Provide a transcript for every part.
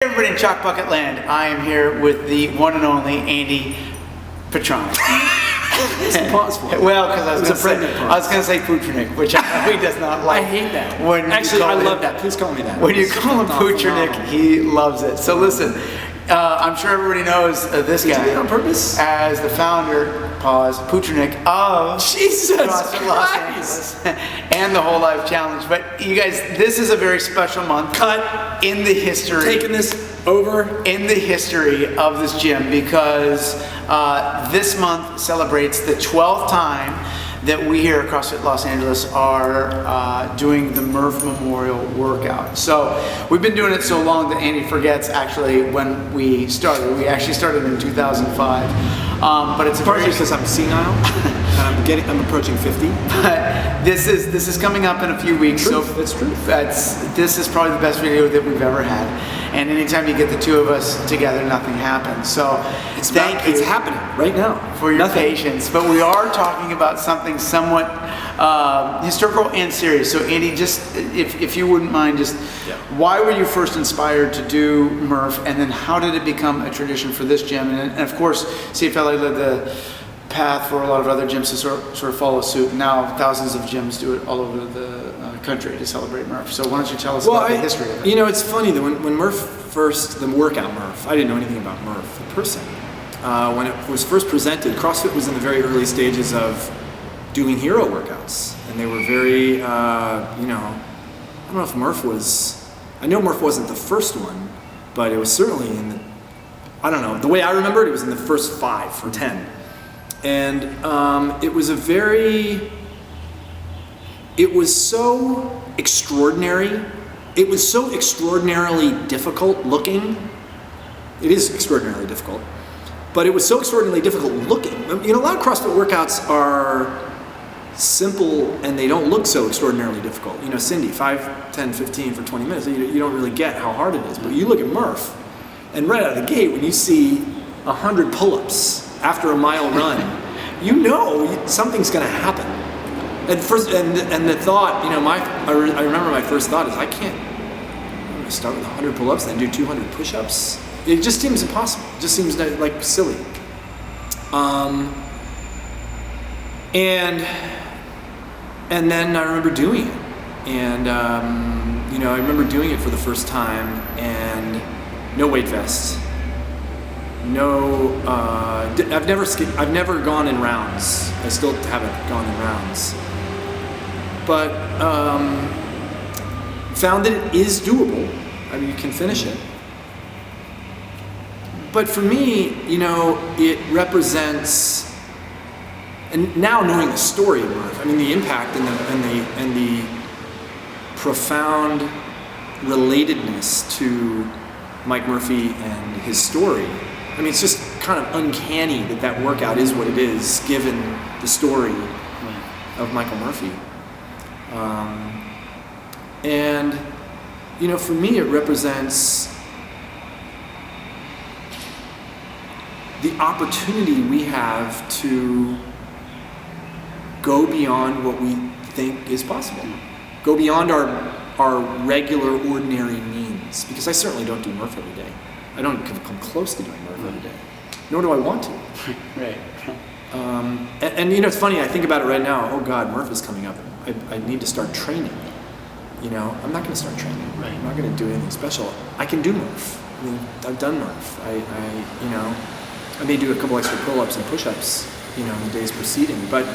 Hey everybody in Chalk Bucket Land, I am here with the one and only Andy Petronic. It's impossible. Well, because I was going to say Putrnik, which he does not like. I hate that. Actually, I love that. Please call me that. When you call him Putrnik, he loves it. So listen, I'm sure everybody knows this guy. Did you do it on purpose? As the founder, Putrnik of Jesus CrossFit Los Angeles and the Whole Life Challenge. But you guys, this is a very special month. Cut in the history. Taking this over. In the history of this gym, because this month celebrates the 12th time that we here at CrossFit Los Angeles are doing the Murph Memorial Workout. So we've been doing it so long that Andy forgets actually when we started. We actually started in 2005. But it's Partly because I'm senile and I'm approaching 50. But this is coming up in a few weeks. Truth. So that's true. This is probably the best video that we've ever had. And anytime you get the two of us together, nothing happens. So it's happening right now for your patience. But we are talking about something somewhat historical and serious. So Andy, just if you wouldn't mind, why were you first inspired to do Murph, and then how did it become a tradition for this gym? And of course, CFLA led the path for a lot of other gyms to sort of follow suit. Now thousands of gyms do it all over the country to celebrate Murph. So why don't you tell us about the history of it? You know, it's funny that when Murph the workout Murph, I didn't know anything about Murph, the person. When it was first presented, CrossFit was in the very early stages of doing hero workouts. And they were very, I don't know if Murph was, I know Murph wasn't the first one, but it was certainly in the, I don't know, the way I remember it was in the first 5 or 10. And it was so extraordinary. It was so extraordinarily difficult looking. It is extraordinarily difficult, but it was so extraordinarily difficult looking. You know, a lot of CrossFit workouts are simple and they don't look so extraordinarily difficult. You know, Cindy, 5, 10, 15 for 20 minutes, you don't really get how hard it is. But you look at Murph, and right out of the gate, when you see 100 pull-ups after a mile run, you know something's going to happen. And the thought, you know, I remember my first thought is, I'm going to start with 100 pull-ups, then do 200 push-ups. It just seems impossible. It just seems like silly. And then I remember doing it, and I remember doing it for the first time, and no weight vest. No, I've never gone in rounds. I still haven't gone in rounds, but found that it is doable. I mean, you can finish it. But for me, you know, it represents, and now knowing the story of Murph, I mean, the impact and the profound relatedness to Mike Murphy and his story. I mean, it's just kind of uncanny that workout is what it is, given the story of Michael Murphy. And, you know, for me, it represents the opportunity we have to go beyond what we think is possible. Go beyond our regular, ordinary means. Because I certainly don't do Murph every day. I don't come close to doing Murph every day. Nor do I want to. Right. And you know, it's funny, I think about it right now. Oh God, Murph is coming up. I need to start training. You know, I'm not going to start training. Right. I'm not going to do anything special. I can do Murph. I mean, I've done Murph. I may do a couple extra pull-ups and push-ups, you know, in the days preceding. But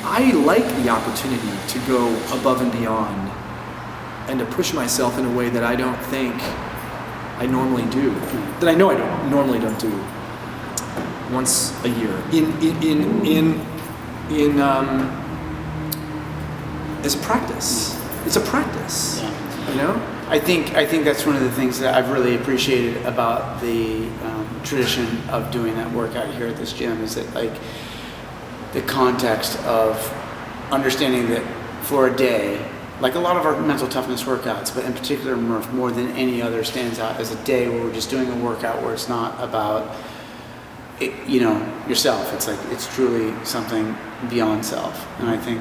I like the opportunity to go above and beyond and to push myself in a way that I don't think I normally do, that I know I normally don't do once a year as a practice. It's a practice, you know? I think that's one of the things that I've really appreciated about the tradition of doing that workout here at this gym, is that, like, the context of understanding that for a day, like a lot of our mental toughness workouts, but in particular Murph, more than any other, stands out as a day where we're just doing a workout where it's not about yourself. It's like, it's truly something beyond self. And I think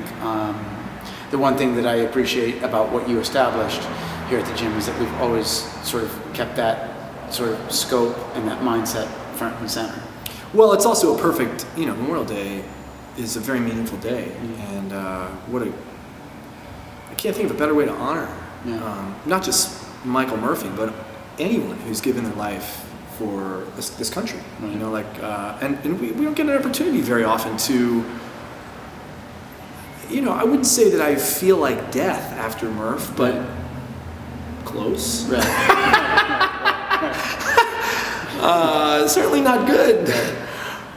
the one thing that I appreciate about what you established here at the gym is that we've always sort of kept that sort of scope and that mindset front and center. Well, it's also a perfect, Memorial Day is a very meaningful day, and I can't think of a better way to honor not just Michael Murphy, but anyone who's given their life for this country. And we don't get an opportunity very often to, I wouldn't say that I feel like death after Murph, but close. Right. Certainly not good.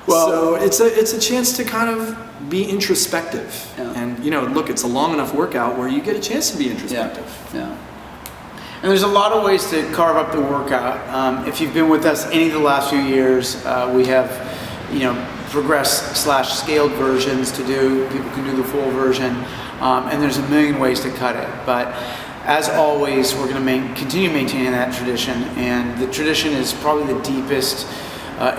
Well, so it's a chance to kind of be introspective, and look, it's a long enough workout where you get a chance to be introspective. Yeah. And there's a lot of ways to carve up the workout. If you've been with us any of the last few years, we have, progressed/scaled versions to do. People can do the full version, and there's a million ways to cut it. But as always, we're going to continue maintaining that tradition, and the tradition is probably the deepest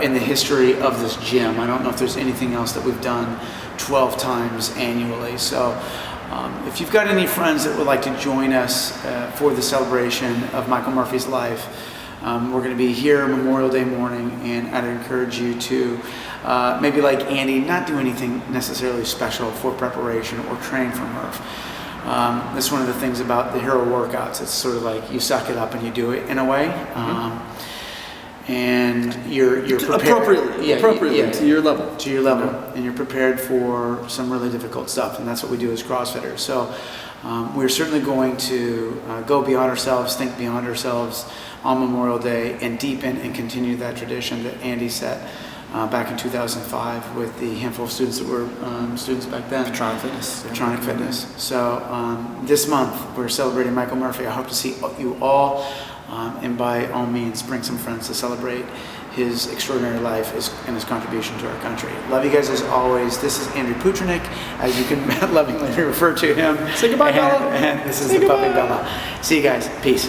in the history of this gym. I don't know if there's anything else that we've done 12 times annually. So if you've got any friends that would like to join us for the celebration of Michael Murphy's life, we're going to be here Memorial Day morning, and I'd encourage you to maybe like Andy, not do anything necessarily special for preparation or train for Murph. That's one of the things about the hero workouts. It's sort of like you suck it up and you do it in a way. And you're prepared appropriately to your level. To your level, and you're prepared for some really difficult stuff, and that's what we do as CrossFitters. So we're certainly going to go beyond ourselves, think beyond ourselves on Memorial Day, and deepen and continue that tradition that Andy set back in 2005 with the handful of students that were students back then. Tronic Fitness. So this month we're celebrating Michael Murphy. I hope to see you all. And by all means, bring some friends to celebrate his extraordinary life and his contribution to our country. Love you guys as always. This is Andrew Putrinik, as you can lovingly refer to him. Say goodbye, Bella. And this is the Puppy Bella. See you guys. Peace.